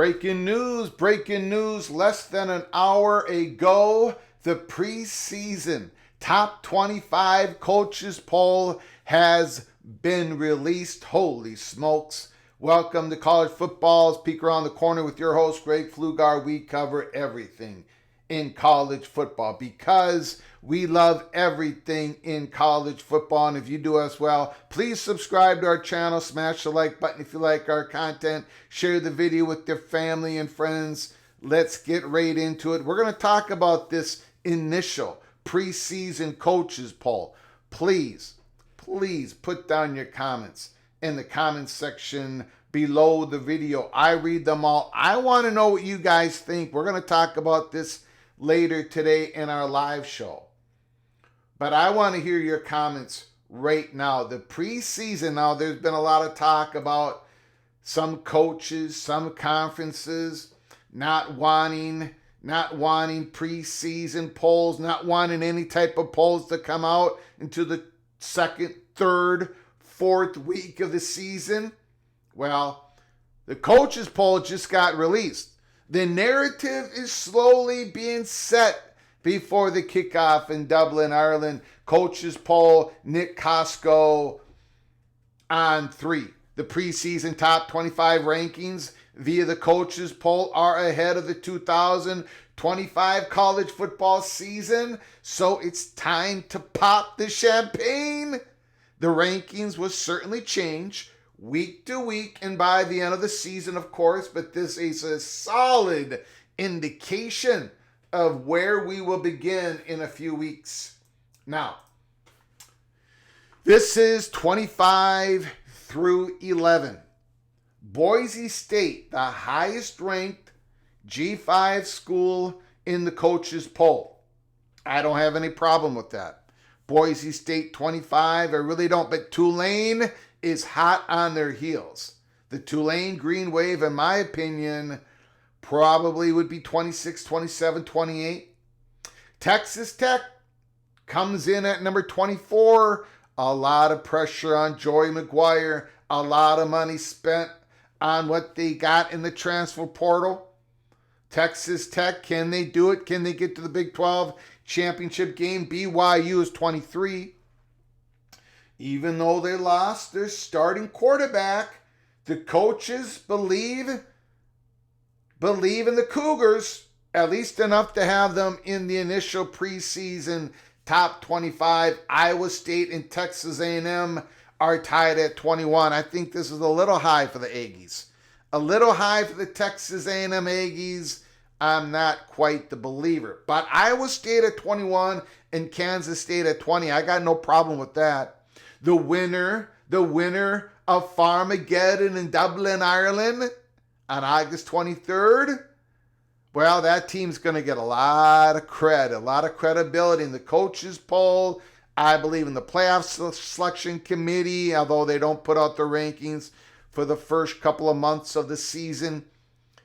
Breaking news, less than an hour ago, the preseason top 25 coaches poll has been released. Holy smokes. Welcome to College Football's Peek Around the Corner with your host, Greg Pflugar. We cover everything in college football because we love everything in college football. And if you do as well, please subscribe to our channel, smash the like button if you like our content, share the video with your family and friends. Let's get right into it. We're going to talk about this initial preseason coaches poll. Please put down your comments in the comments section below the video. I read them all. I want to know what you guys think. We're going to talk about this later today in our live show. But I want to hear your comments right now. The preseason, now there's been a lot of talk about some coaches, some conferences not wanting preseason polls, not wanting any type of polls to come out into the second, third, fourth week of the season. Well, the coaches poll just got released. The narrative is slowly being set before the kickoff in Dublin, Ireland. Coaches poll, Nick Costco on 3. The preseason top 25 rankings via the coaches poll are ahead of the 2025 college football season. So it's time to pop the champagne. The rankings will certainly change week to week and by the end of the season, of course, but this is a solid indication of where we will begin in a few weeks. Now, this is 25 through 11. Boise State, the highest ranked G5 school in the coaches poll. I don't have any problem with that. Boise State 25, I really don't, but Tulane is hot on their heels. The Tulane Green Wave, in my opinion, probably would be 26, 27, 28. Texas Tech comes in at number 24. A lot of pressure on Joey McGuire. A lot of money spent on what they got in the transfer portal. Texas Tech, can they do it? Can they get to the Big 12 championship game? BYU is 23. Even though they lost their starting quarterback, the coaches believe in the Cougars, at least enough to have them in the initial preseason top 25. Iowa State and Texas A&M are tied at 21. I think this is a little high for the Aggies. A little high for the Texas A&M Aggies. I'm not quite the believer. But Iowa State at 21 and Kansas State at 20. I got no problem with that. The winner of Farmageddon in Dublin, Ireland on August 23rd, well, that team's going to get a lot of credit, a lot of credibility in the coaches poll. I believe in the playoff selection committee, although they don't put out their rankings for the first couple of months of the season.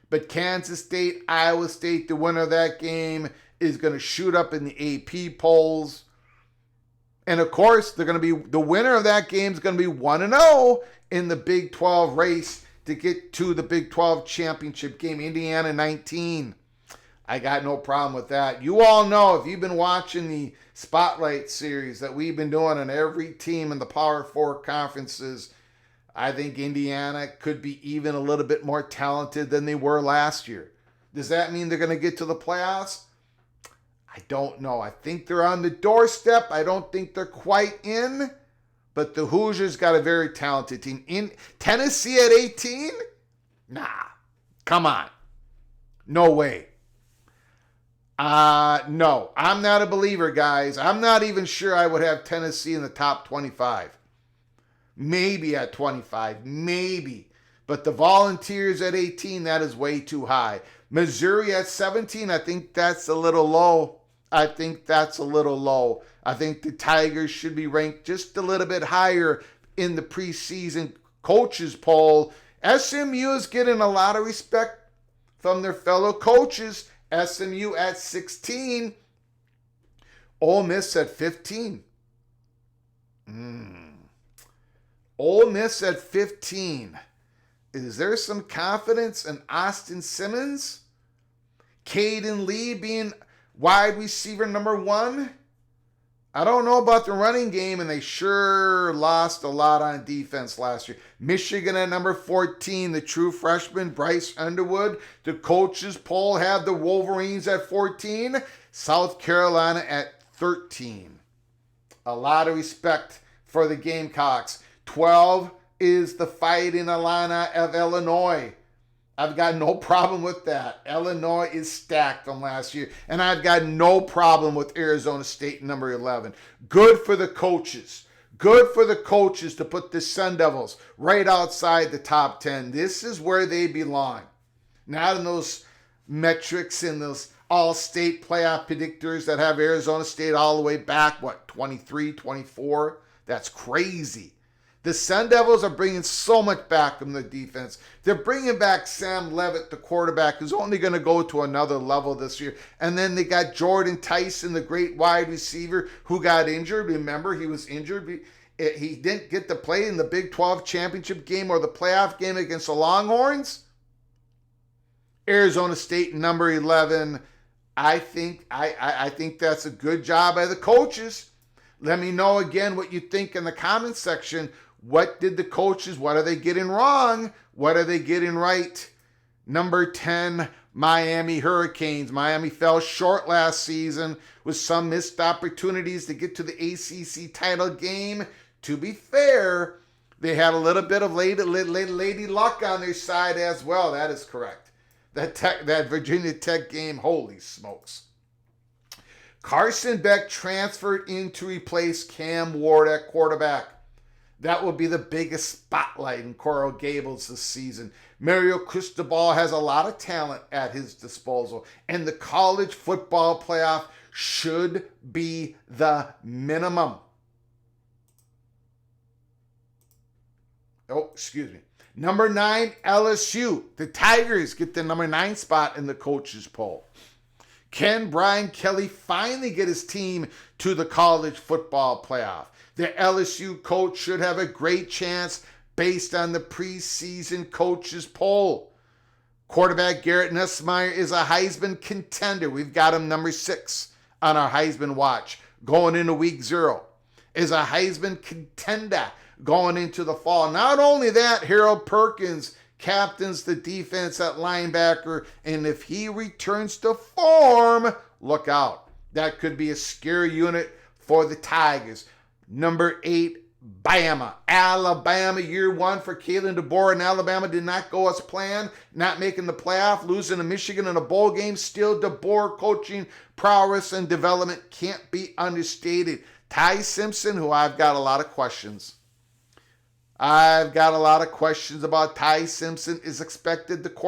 But Kansas State, Iowa State, the winner of that game is going to shoot up in the AP polls. And of course, the winner of that game is going to be 1-0 in the Big 12 race to get to the Big 12 championship game. Indiana 19. I got no problem with that. You all know, if you've been watching the Spotlight series that we've been doing on every team in the Power 4 conferences, I think Indiana could be even a little bit more talented than they were last year. Does that mean they're going to get to the playoffs? I don't know. I think they're on the doorstep. I don't think they're quite in. But the Hoosiers got a very talented team. In Tennessee at 18? Nah. Come on. No way. No. I'm not a believer, guys. I'm not even sure I would have Tennessee in the top 25. Maybe at 25. Maybe. But the Volunteers at 18, that is way too high. Missouri at 17, I think that's a little low. I think the Tigers should be ranked just a little bit higher in the preseason coaches poll. SMU is getting a lot of respect from their fellow coaches. SMU at 16. Ole Miss at 15. Ole Miss at 15 Is there some confidence in Austin Simmons? Caden Lee being wide receiver number 1? I don't know about the running game, and they sure lost a lot on defense last year. Michigan at number 14, the true freshman, Bryce Underwood. The coaches poll have the Wolverines at 14, South Carolina at 13. A lot of respect for the Gamecocks. 12 is the Fighting Illini of Illinois. I've got no problem with that. Illinois is stacked from last year. And I've got no problem with Arizona State number 11. Good for the coaches. Good for the coaches to put the Sun Devils right outside the top 10. This is where they belong. Not in those metrics and those all-state playoff predictors that have Arizona State all the way back, 23, 24? That's crazy. The Sun Devils are bringing so much back from the defense. They're bringing back Sam Levitt, the quarterback, who's only going to go to another level this year. And then they got Jordan Tyson, the great wide receiver, who got injured. Remember, he was injured. He didn't get to play in the Big 12 championship game or the playoff game against the Longhorns. Arizona State, number 11. I think that's a good job by the coaches. Let me know again what you think in the comments section. What did the coaches, what are they getting wrong? What are they getting right? Number 10, Miami Hurricanes. Miami fell short last season with some missed opportunities to get to the ACC title game. To be fair, they had a little bit of lady luck on their side as well. That is correct. That Virginia Tech game, holy smokes. Carson Beck transferred in to replace Cam Ward at quarterback. That will be the biggest spotlight in Coral Gables this season. Mario Cristobal has a lot of talent at his disposal, and the college football playoff should be the minimum. Oh, excuse me. Number 9, LSU. The Tigers get the number 9 spot in the coaches poll. Can Brian Kelly finally get his team to the college football playoff? The LSU coach should have a great chance based on the preseason coaches poll. Quarterback Garrett Nussmeier is a Heisman contender. We've got him number 6 on our Heisman watch going into week 0. Is a Heisman contender going into the fall. Not only that, Harold Perkins captains the defense at linebacker, and if he returns to form, look out. That could be a scary unit for the Tigers. Number 8, Bama. Alabama, year 1 for Kalen DeBoer, and Alabama did not go as planned, not making the playoff, losing to Michigan in a bowl game. Still, DeBoer coaching prowess and development can't be understated. Ty Simpson, who I've got a lot of questions. I've got a lot of questions about Ty Simpson. He's expected to be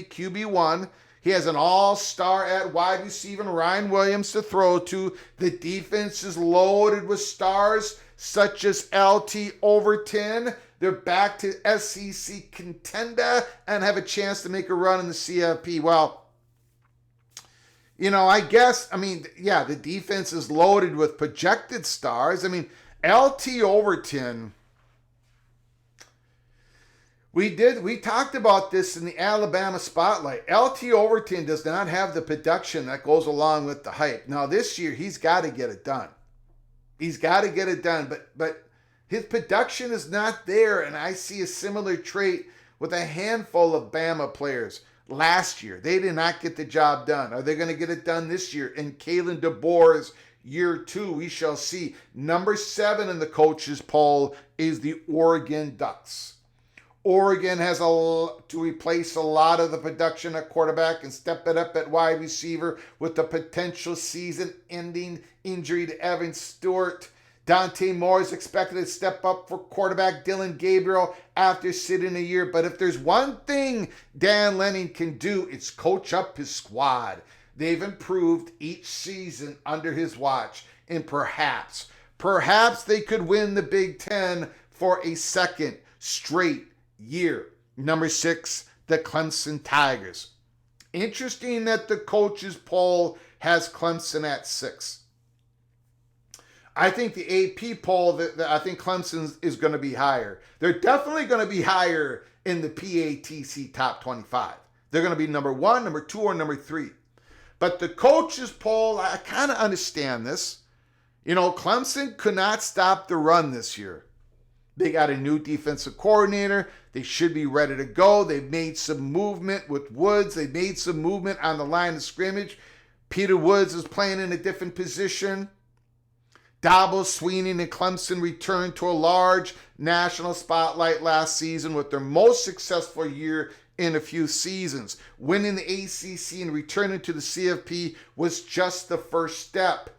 QB1. He has an all-star at wide receiver, Ryan Williams, to throw to. The defense is loaded with stars such as LT Overton. They're back to SEC contender and have a chance to make a run in the CFP. Well, the defense is loaded with projected stars. LT Overton... We talked about this in the Alabama Spotlight. LT Overton does not have the production that goes along with the hype. Now, this year, he's got to get it done. He's got to get it done, but his production is not there, and I see a similar trait with a handful of Bama players. Last year, they did not get the job done. Are they going to get it done this year? In Kalen DeBoer's year 2, we shall see. Number 7 in the coaches poll is the Oregon Ducks. Oregon has to replace a lot of the production at quarterback and step it up at wide receiver with the potential season-ending injury to Evan Stewart. Dante Moore is expected to step up for quarterback Dylan Gabriel after sitting a year. But if there's one thing Dan Lanning can do, it's coach up his squad. They've improved each season under his watch. And perhaps they could win the Big Ten for a second straight year. Number 6, the Clemson Tigers. Interesting that the coaches poll has Clemson at 6. I think the AP poll, I think Clemson is going to be higher. They're definitely going to be higher in the PATC top 25. They're going to be number 1, number 2, or number 3. But the coaches poll, I kind of understand this. You know, Clemson could not stop the run this year. They got a new defensive coordinator. They should be ready to go. They've made some movement with Woods. They made some movement on the line of scrimmage. Peter Woods is playing in a different position. Dabo Swinney and Clemson returned to a large national spotlight last season with their most successful year in a few seasons. Winning the ACC and returning to the CFP was just the first step.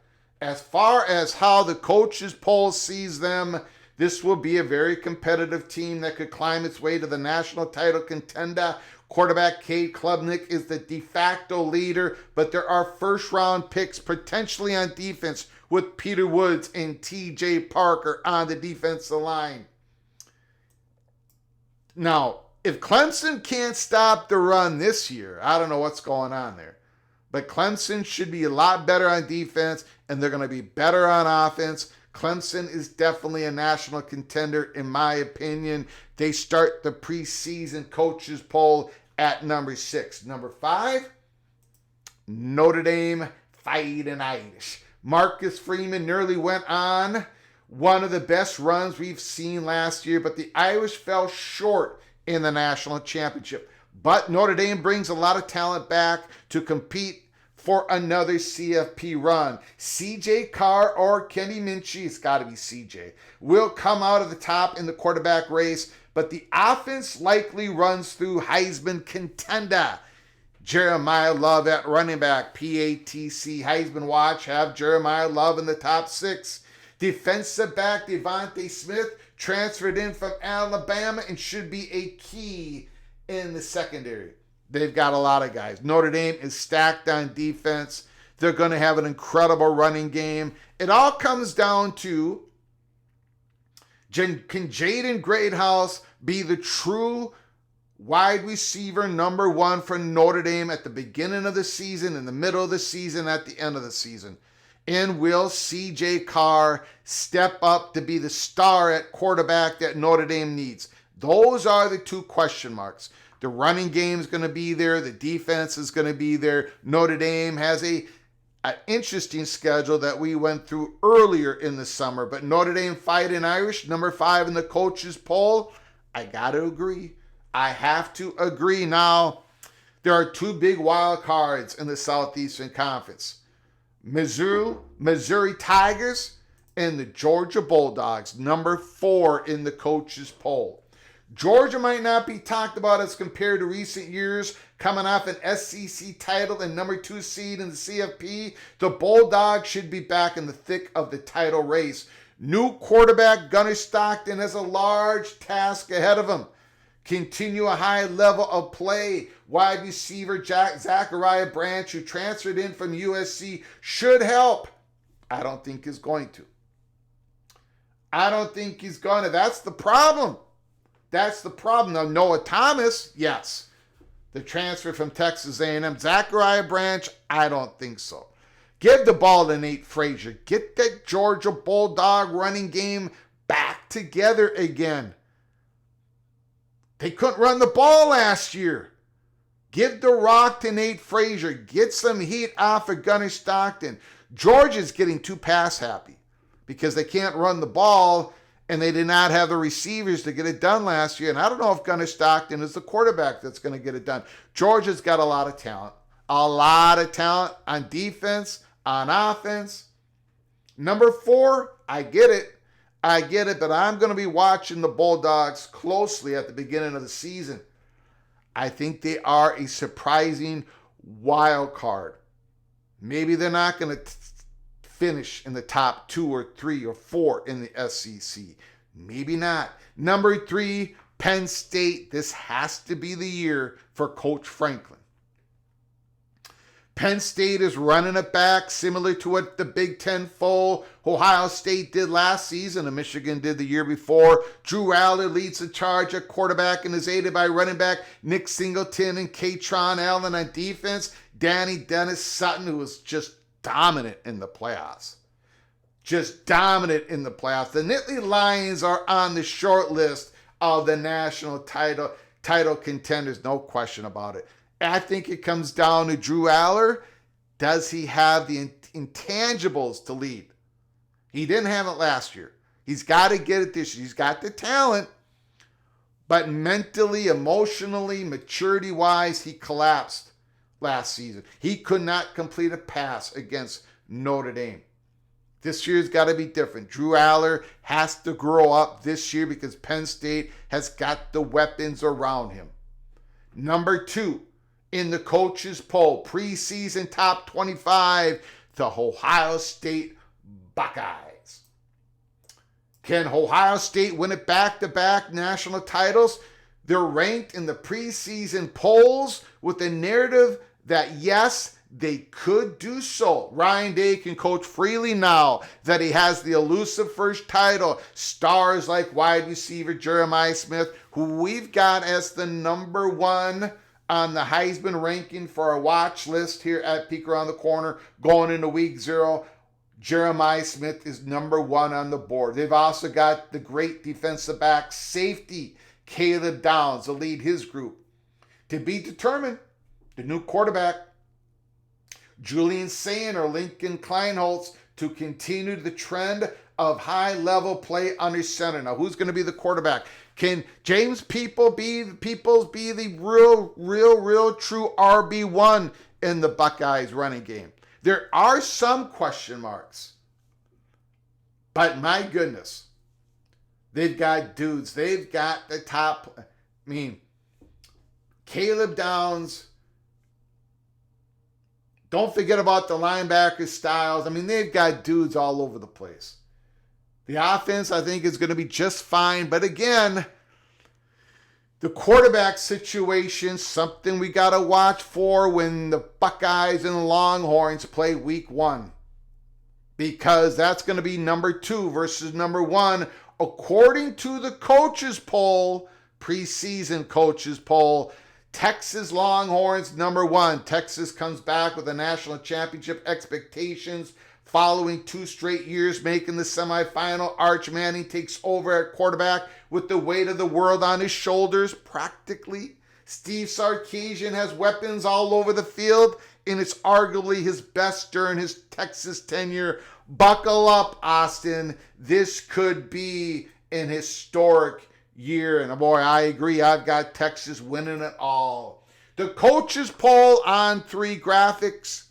As far as how the coaches poll sees them, this will be a very competitive team that could climb its way to the national title contender. Quarterback Cade Klubnik is the de facto leader, but there are first-round picks potentially on defense with Peter Woods and T.J. Parker on the defensive line. Now, if Clemson can't stop the run this year, I don't know what's going on there. But Clemson should be a lot better on defense, and they're going to be better on offense. Clemson is definitely a national contender, in my opinion. They start the preseason coaches poll at number 6. Number 5, Notre Dame Fighting Irish. Marcus Freeman nearly went on one of the best runs we've seen last year, but the Irish fell short in the national championship. But Notre Dame brings a lot of talent back to compete for another CFP run. C.J. Carr or Kenny Minchie, it's got to be C.J., will come out of the top in the quarterback race, but the offense likely runs through Heisman contender Jeremiah Love at running back. PATC Heisman Watch have Jeremiah Love in the top 6. Defensive back Devontae Smith transferred in from Alabama and should be a key in the secondary. They've got a lot of guys. Notre Dame is stacked on defense. They're going to have an incredible running game. It all comes down to, can Jaden Greathouse be the true wide receiver number 1 for Notre Dame at the beginning of the season, in the middle of the season, at the end of the season? And will C.J. Carr step up to be the star at quarterback that Notre Dame needs? Those are the 2 question marks. The running game is going to be there. The defense is going to be there. Notre Dame has an interesting schedule that we went through earlier in the summer. But Notre Dame Fighting Irish, number 5 in the coaches poll, I got to agree. I have to agree. Now, there are 2 big wild cards in the Southeastern Conference. Missouri Tigers and the Georgia Bulldogs, number 4 in the coaches poll. Georgia might not be talked about as compared to recent years, coming off an SEC title and number 2 seed in the CFP. The Bulldogs should be back in the thick of the title race. New quarterback Gunnar Stockton has a large task ahead of him. Continue a high level of play. Wide receiver Zachariah Branch, who transferred in from USC, should help. I don't think he's going to. That's the problem. Now, Noah Thomas, yes. The transfer from Texas A&M. Zachariah Branch, I don't think so. Give the ball to Nate Frazier. Get that Georgia Bulldog running game back together again. They couldn't run the ball last year. Give the rock to Nate Frazier. Get some heat off of Gunnar Stockton. Georgia's getting too pass happy because they can't run the ball and they did not have the receivers to get it done last year. And I don't know if Gunnar Stockton is the quarterback that's going to get it done. Georgia's got a lot of talent. A lot of talent on defense, on offense. Number 4, I get it, but I'm going to be watching the Bulldogs closely at the beginning of the season. I think they are a surprising wild card. Maybe they're not going to finish in the top 2 or 3 or 4 in the SEC. Maybe not. Number 3, Penn State. This has to be the year for Coach Franklin. Penn State is running it back, similar to what the Big Ten foe Ohio State did last season and Michigan did the year before. Drew Allen leads the charge at quarterback and is aided by running back Nick Singleton and Katron Allen on defense. Danny Dennis Sutton, who was just dominant in the playoffs. The Nittany Lions are on the short list of the national title title contenders, no question about it. I think it comes down to Drew Aller. Does he have the intangibles to lead? He didn't have it last year. He's got to get it this year. He's got the talent, but mentally, emotionally, maturity-wise, he collapsed last season. He could not complete a pass against Notre Dame. This year's got to be different. Drew Aller has to grow up this year because Penn State has got the weapons around him. Number 2, in the coaches poll, preseason top 25, the Ohio State Buckeyes. Can Ohio State win it back-to-back national titles? They're ranked in the preseason polls with the narrative that yes, they could do so. Ryan Day can coach freely now that he has the elusive first title. Stars like wide receiver Jeremiah Smith, who we've got as the number 1 on the Heisman ranking for our watch list here at Peek Around the Corner going into week 0. Jeremiah Smith is number 1 on the board. They've also got the great defensive back safety Caleb Downs to lead his group. To be determined, the new quarterback Julian Sayin or Lincoln Kleinholz to continue the trend of high-level play under center. Now, who's going to be the quarterback? Can James Peoples be the real true RB1 in the Buckeyes running game? There are some question marks, but my goodness, they've got dudes. They've got the top. Caleb Downs. Don't forget about the linebacker Styles. They've got dudes all over the place. The offense, I think, is going to be just fine. But again, the quarterback situation, something we got to watch for when the Buckeyes and the Longhorns play week 1. Because that's going to be number 2 versus number 1. According to the coaches poll, preseason coaches poll, Texas Longhorns number 1. Texas comes back with a national championship expectations following 2 straight years making the semifinal. Arch Manning takes over at quarterback with the weight of the world on his shoulders, practically. Steve Sarkisian has weapons all over the field, and it's arguably his best during his Texas tenure. Buckle up, Austin. This could be an historic year. And boy, I agree. I've got Texas winning it all. The coaches poll on 3 graphics.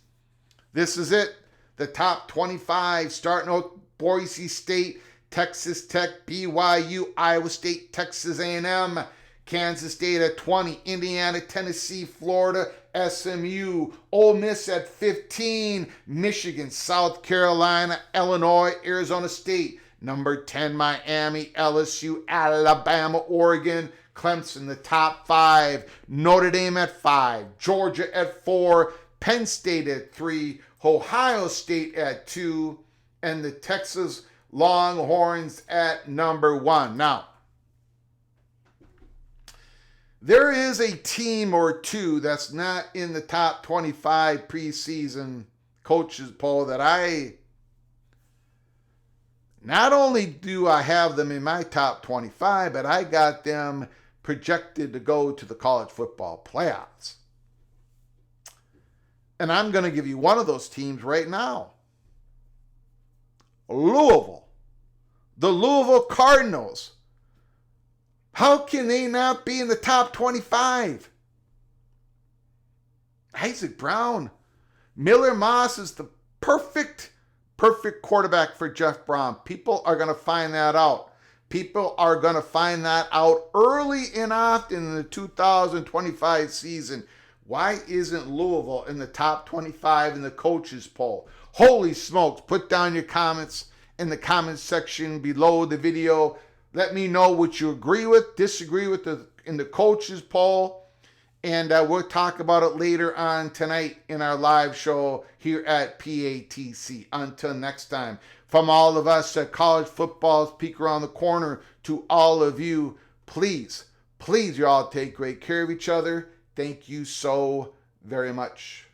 This is it. The top 25 starting out Boise State, Texas Tech, BYU, Iowa State, Texas A&M, Kansas State at 20, Indiana, Tennessee, Florida, SMU, Ole Miss at 15, Michigan, South Carolina, Illinois, Arizona State, number 10, Miami, LSU, Alabama, Oregon, Clemson, the top 5, Notre Dame at 5, Georgia at 4, Penn State at 3, Ohio State at 2, and the Texas Longhorns at number 1. Now, there is a team or 2 that's not in the top 25 preseason coaches poll that not only do I have them in my top 25, but I got them projected to go to the college football playoffs. And I'm going to give you one of those teams right now. Louisville. The Louisville Cardinals. How can they not be in the top 25? Isaac Brown. Miller Moss is the perfect quarterback for Jeff Brown. People are going to find that out. People are going to find that out early and often in the 2025 season. Why isn't Louisville in the top 25 in the coaches poll? Holy smokes. Put down your comments in the comments section below the video. Let me know what you agree with, disagree with in the coaches poll. And we'll talk about it later on tonight in our live show here at PATC. Until next time, from all of us at College Football's Peek Around the Corner to all of you, please, you all take great care of each other. Thank you so very much.